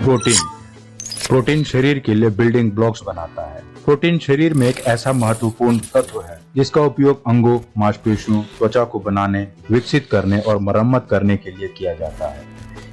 Protein protein शरीर के लिए बिल्डिंग ब्लॉक्स बनाता है। प्रोटीन शरीर में एक ऐसा महत्वपूर्ण तत्व है जिसका उपयोग अंगों, मांसपेशियों, त्वचा को बनाने, विकसित करने और मरम्मत करने के लिए किया जाता है।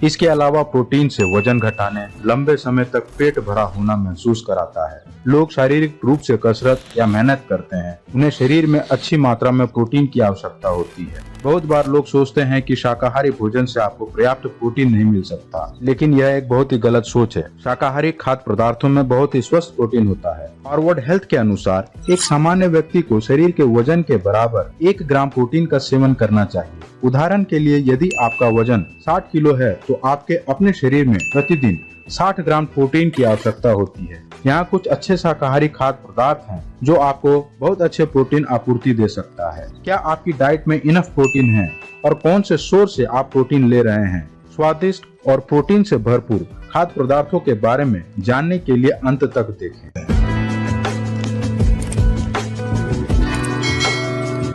इसके अलावा प्रोटीन से वजन घटाने, लंबे समय तक पेट भरा होना महसूस कराता है। लोग शारीरिक रूप से कसरत या मेहनत करते हैं, उन्हें शरीर में अच्छी मात्रा में प्रोटीन की आवश्यकता होती है। बहुत बार लोग सोचते हैं कि शाकाहारी भोजन से आपको पर्याप्त प्रोटीन नहीं मिल सकता, लेकिन यह एक बहुत ही गलत सोच है। शाकाहारी खाद्य पदार्थों में बहुत ही स्वस्थ प्रोटीन होता है। हार्वर्ड हेल्थ के अनुसार एक सामान्य व्यक्ति को शरीर के वजन के बराबर 1 ग्राम प्रोटीन का सेवन करना चाहिए। उदाहरण के लिए, यदि आपका वजन 60 किलो है तो आपके अपने शरीर में प्रतिदिन 60 ग्राम प्रोटीन की आवश्यकता होती है। यहाँ कुछ अच्छे शाकाहारी खाद्य पदार्थ हैं जो आपको बहुत अच्छे प्रोटीन आपूर्ति दे सकता है। क्या आपकी डाइट में इनफ प्रोटीन है और कौन से सोर्स से आप प्रोटीन ले रहे हैं? स्वादिष्ट और प्रोटीन से भरपूर खाद्य पदार्थों के बारे में जानने के लिए अंत तक देखें।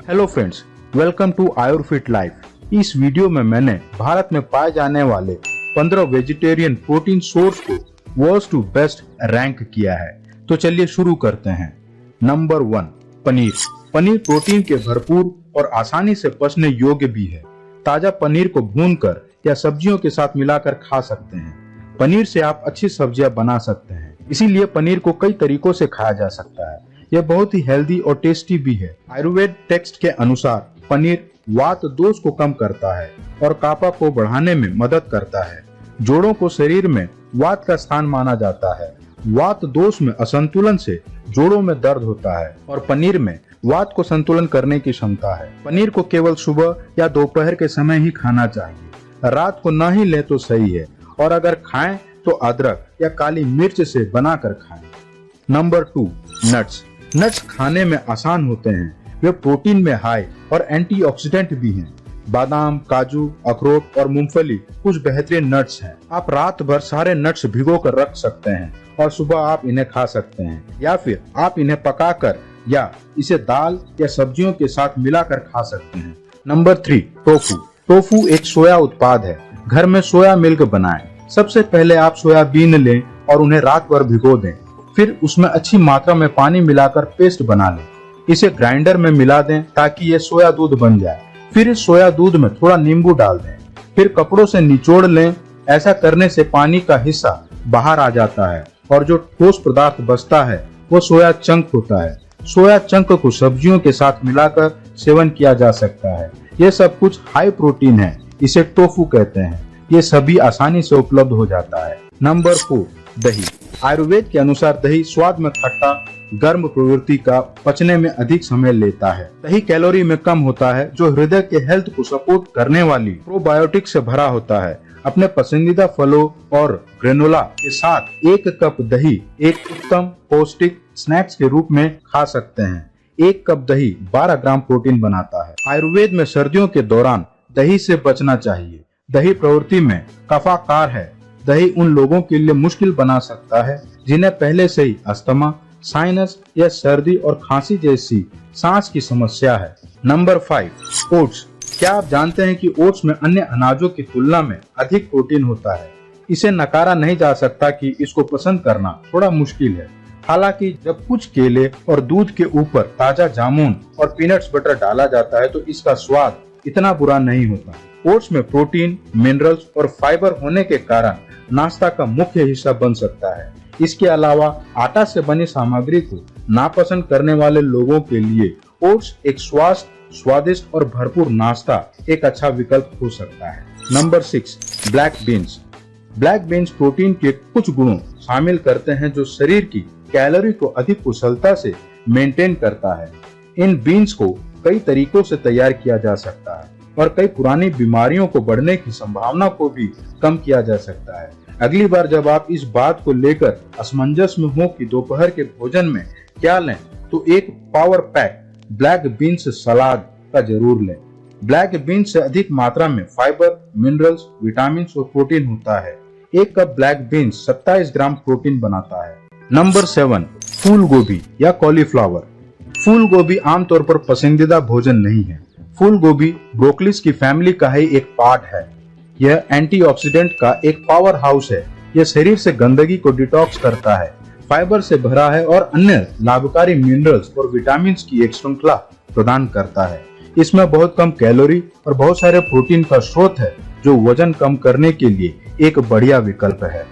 Hello friends, welcome to Ayurfit life. इस वीडियो में मैंने भारत में पाए जाने वाले 15 वेजिटेरियन प्रोटीन सोर्स को वर्स्ट टू बेस्ट रैंक किया है। तो चलिए शुरू करते हैं। नंबर 1, पनीर। पनीर प्रोटीन के भरपूर और आसानी से पचने योग्य भी है। ताजा पनीर को भूनकर या सब्जियों के साथ मिलाकर खा सकते हैं। पनीर से आप अच्छी सब्जियां बना सकते हैं, इसीलिए पनीर को कई तरीकों से खाया जा सकता है। यह बहुत ही हेल्दी और टेस्टी भी है। आयुर्वेद टेक्स्ट के अनुसार पनीर वात दोष को कम करता है और कापा को बढ़ाने में मदद करता है। जोड़ों को शरीर में वात का स्थान माना जाता है। वात दोष में असंतुलन से जोड़ों में दर्द होता है और पनीर में वात को संतुलन करने की क्षमता है। पनीर को केवल सुबह या दोपहर के समय ही खाना चाहिए, रात को न ही ले तो सही है, और अगर खाएं तो अदरक या काली मिर्च से बनाकर खाएं। Number 2, nuts. नट्स खाने में आसान होते हैं, वे प्रोटीन में हाई और एंटीऑक्सीडेंट भी हैं। बादाम, काजू, अखरोट और मूंगफली कुछ बेहतरीन नट्स हैं। आप रात भर सारे नट्स भिगो कर रख सकते हैं और सुबह आप इन्हें खा सकते हैं, या फिर आप इन्हें पकाकर या इसे दाल या सब्जियों के साथ मिलाकर खा सकते हैं। Number 3, tofu. टोफू एक सोया उत्पाद है। घर में सोया मिल्क बनाएं। सबसे पहले आप सोयाबीन लें और उन्हें रात भर भिगो दें। फिर उसमें अच्छी मात्रा में पानी मिलाकर पेस्ट बना लें। इसे ग्राइंडर में मिला दें ताकि ये सोया दूध बन जाए। फिर इस सोया दूध में थोड़ा नींबू डाल दें। फिर कपड़ों से निचोड़ लें। ऐसा करने से पानी का हिस्सा बाहर आ जाता है और जो ठोस पदार्थ बचता है वो सोया चंक होता है। सोया चंक को सब्जियों के साथ मिलाकर सेवन किया जा सकता है। ये सब कुछ हाई प्रोटीन है, इसे टोफू कहते हैं। ये सभी आसानी से उपलब्ध हो जाता है। नंबर 4, दही। आयुर्वेद के अनुसार दही स्वाद में खट्टा, गर्म प्रवृत्ति का, पचने में अधिक समय लेता है। दही कैलोरी में कम होता है, जो हृदय के हेल्थ को सपोर्ट करने वाली प्रोबायोटिक से भरा होता है। अपने पसंदीदा फलों और ग्रेनोला के साथ 1 कप दही एक उत्तम पौष्टिक स्नैक्स के रूप में खा सकते हैं। 1 कप दही 12 ग्राम प्रोटीन बनाता है। आयुर्वेद में सर्दियों के दौरान दही से बचना चाहिए। दही प्रवृत्ति में कफाकार है। दही उन लोगों के लिए मुश्किल बना सकता है जिन्हें पहले से ही अस्थमा, साइनस या सर्दी और खांसी जैसी सांस की समस्या है। Number 5, oats. क्या आप जानते हैं कि ओट्स में अन्य अनाजों की तुलना में अधिक प्रोटीन होता है? इसे नकारा नहीं जा सकता कि इसको पसंद करना थोड़ा मुश्किल है। हालांकि जब कुछ केले और दूध के ऊपर ताजा जामुन और पीनट्स बटर डाला जाता है तो इसका स्वाद इतना बुरा नहीं होता। ओट्स में प्रोटीन, मिनरल्स और फाइबर होने के कारण नाश्ता का मुख्य हिस्सा बन सकता है। इसके अलावा आटा से बनी सामग्री को नापसंद करने वाले लोगों के लिए ओट्स एक स्वादिष्ट और भरपूर नाश्ता एक अच्छा विकल्प हो सकता है। Number 6, black beans. Black beans protein के कुछ गुणों शामिल करते हैं जो शरीर की कैलोरी को अधिक कुशलता से मेंटेन करता है। इन बीन्स को कई तरीकों से तैयार किया जा सकता है और कई पुरानी बीमारियों को बढ़ने की संभावना को भी कम किया जा सकता है। अगली बार जब आप इस बात को लेकर असमंजस में हो कि दोपहर के भोजन में क्या लें, तो एक पावर पैक ब्लैक बीन्स सलाद का जरूर लें। ब्लैक बीन्स से अधिक मात्रा में फाइबर, मिनरल्स, विटामिन और प्रोटीन होता है। 1 cup black beans 27 gram protein बनाता है। नंबर 7, फूल गोभी या कॉलीफ्लावर। फूल गोभी आमतौर पर पसंदीदा भोजन नहीं है। फूल गोभी ब्रोकलीज की फैमिली का ही एक पार्ट है। यह एंटीऑक्सीडेंट का एक पावर हाउस है। यह शरीर से गंदगी को डिटॉक्स करता है, फाइबर से भरा है और अन्य लाभकारी मिनरल्स और विटामिन की एक श्रृंखला प्रदान करता है। इसमें बहुत कम कैलोरी और बहुत सारे प्रोटीन का स्रोत है, जो वजन कम करने के लिए एक बढ़िया विकल्प है।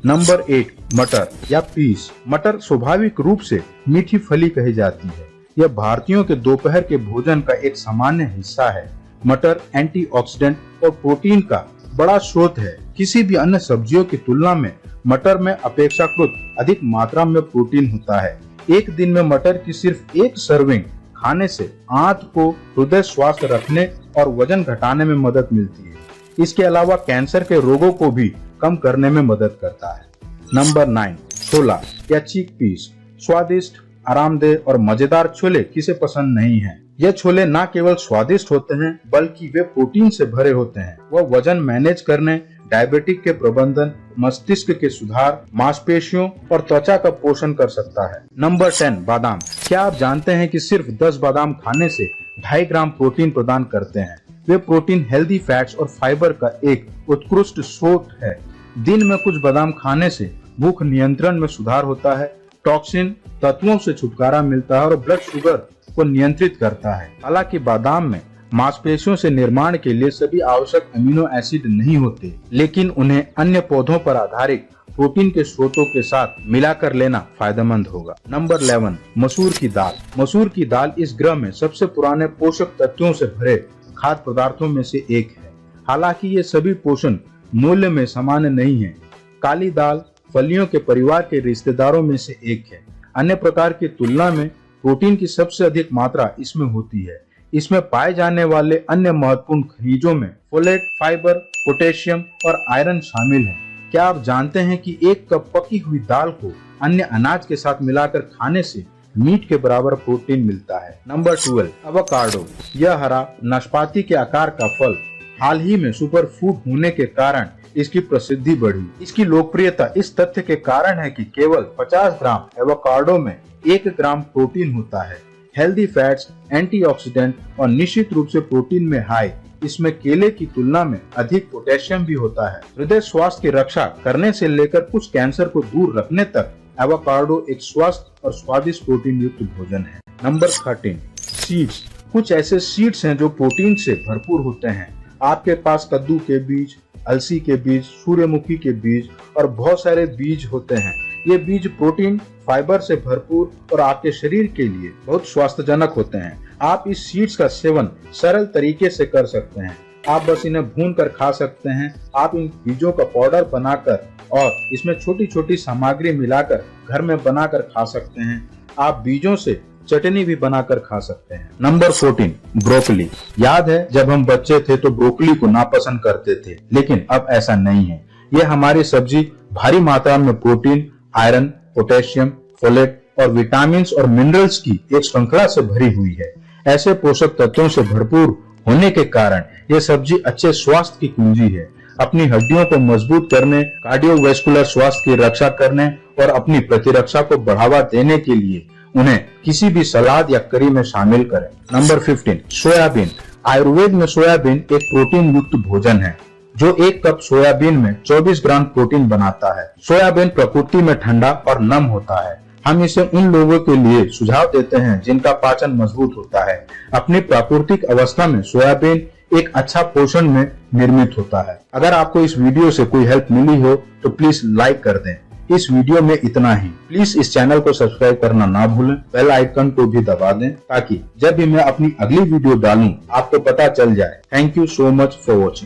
नंबर 8, मटर या पीस। मटर स्वाभाविक रूप से मीठी फली कही जाती है। यह भारतीयों के दोपहर के भोजन का एक सामान्य हिस्सा है। मटर एंटीऑक्सीडेंट और प्रोटीन का बड़ा स्रोत है। किसी भी अन्य सब्जियों की तुलना में मटर में अपेक्षाकृत अधिक मात्रा में प्रोटीन होता है। एक दिन में मटर की सिर्फ एक सर्विंग खाने से आंत को हृदय स्वास्थ्य रखने और वजन घटाने में मदद मिलती है। इसके अलावा कैंसर के रोगों को भी कम करने में मदद करता है। नंबर 9, छोला या चिक पीस। स्वादिष्ट, आरामदेह और मजेदार छोले किसे पसंद नहीं है। ये छोले न केवल स्वादिष्ट होते हैं बल्कि वे प्रोटीन से भरे होते हैं। वह वजन मैनेज करने, डायबिटिक के प्रबंधन, मस्तिष्क के सुधार, मांसपेशियों और त्वचा का पोषण कर सकता है। नंबर 10, बादाम। क्या आप जानते हैं कि सिर्फ 10 बादाम खाने से 2.5 ग्राम प्रोटीन प्रदान करते हैं। वे प्रोटीन, हेल्दी फैट्स और फाइबर का एक उत्कृष्ट स्रोत है। दिन में कुछ बादाम खाने से भूख नियंत्रण में सुधार होता है, टॉक्सिन तत्वों से छुटकारा मिलता है और ब्लड शुगर को नियंत्रित करता है। हालांकि बादाम में मांसपेशियों से निर्माण के लिए सभी आवश्यक अमीनो एसिड नहीं होते, लेकिन उन्हें अन्य पौधों पर आधारित प्रोटीन के स्रोतों के साथ मिलाकर लेना फायदेमंद होगा। नंबर 11, मसूर की दाल। मसूर की दाल इस ग्रह में सबसे पुराने पोषक तत्वों से भरे खाद्य पदार्थों में से एक है। हालांकि ये सभी पोषण मूल्य में समान नहीं है। काली दाल फलियों के परिवार के रिश्तेदारों में से एक है। अन्य प्रकार की तुलना में प्रोटीन की सबसे अधिक मात्रा इसमें होती है। इसमें पाए जाने वाले अन्य महत्वपूर्ण खनिजों में फोलेट, फाइबर, पोटेशियम और आयरन शामिल है। क्या आप जानते हैं कि 1 कप पकी हुई दाल को अन्य अनाज के साथ मिलाकर खाने से मीट के बराबर प्रोटीन मिलता है। Number 12, avocado. यह हरा नाशपाती के आकार का फल हाल ही में सुपर फूड होने के कारण इसकी प्रसिद्धि बढ़ी। इसकी लोकप्रियता इस तथ्य के कारण है कि केवल 50 ग्राम एवोकाडो में 1 ग्राम प्रोटीन होता है। हेल्दी फैट्स, एंटीऑक्सीडेंट और निश्चित रूप से प्रोटीन में हाई, इसमें केले की तुलना में अधिक पोटेशियम भी होता है। हृदय स्वास्थ्य की रक्षा करने से लेकर कुछ कैंसर को दूर रखने तक एवोकाडो एक स्वस्थ और स्वादिष्ट प्रोटीन युक्त भोजन है। Number 13, seeds. कुछ ऐसे सीड्स हैं जो प्रोटीन से भरपूर होते हैं। आपके पास कद्दू के बीज, अलसी के बीज, सूर्यमुखी के बीज और बहुत सारे बीज होते हैं। ये बीज प्रोटीन, फाइबर से भरपूर और आपके शरीर के लिए बहुत स्वास्थ्यजनक होते हैं। आप इस सीड्स का सेवन सरल तरीके से कर सकते हैं। आप बस इन्हें भून कर खा सकते हैं। आप इन बीजों का पाउडर बनाकर और इसमें छोटी छोटी सामग्री मिलाकर घर में बनाकर खा सकते हैं। आप बीजों से चटनी भी बनाकर खा सकते हैं। Number 14, broccoli. याद है जब हम बच्चे थे तो ब्रोकली को नापसंद करते थे, लेकिन अब ऐसा नहीं है। यह हमारी सब्जी भारी मात्रा में प्रोटीन, आयरन, पोटेशियम, फोलेट और विटामिन और मिनरल्स की एक श्रृंखला से भरी हुई है। ऐसे पोषक तत्वों से भरपूर होने के कारण यह सब्जी अच्छे स्वास्थ्य की कुंजी है। अपनी हड्डियों को मजबूत करने, कार्डियोवैस्कुलर स्वास्थ्य की रक्षा करने और अपनी प्रतिरक्षा को बढ़ावा देने के लिए उन्हें किसी भी सलाद या करी में शामिल करें। Number 15, soybean. आयुर्वेद में सोयाबीन एक प्रोटीन युक्त भोजन है जो 1 कप सोयाबीन में 24 ग्राम प्रोटीन बनाता है। सोयाबीन प्रकृति में ठंडा और नम होता है। हम इसे उन लोगों के लिए सुझाव देते हैं जिनका पाचन मजबूत होता है। अपनी प्राकृतिक अवस्था में सोयाबीन एक अच्छा पोषण में निर्मित होता है। अगर आपको इस वीडियो से कोई हेल्प मिली हो तो प्लीज लाइक कर दें। इस वीडियो में इतना ही। प्लीज इस चैनल को सब्सक्राइब करना ना भूलें। बेल आइकन को भी दबा दें ताकि जब भी मैं अपनी अगली वीडियो डालूं आपको पता चल जाए। Thank you so much for watching.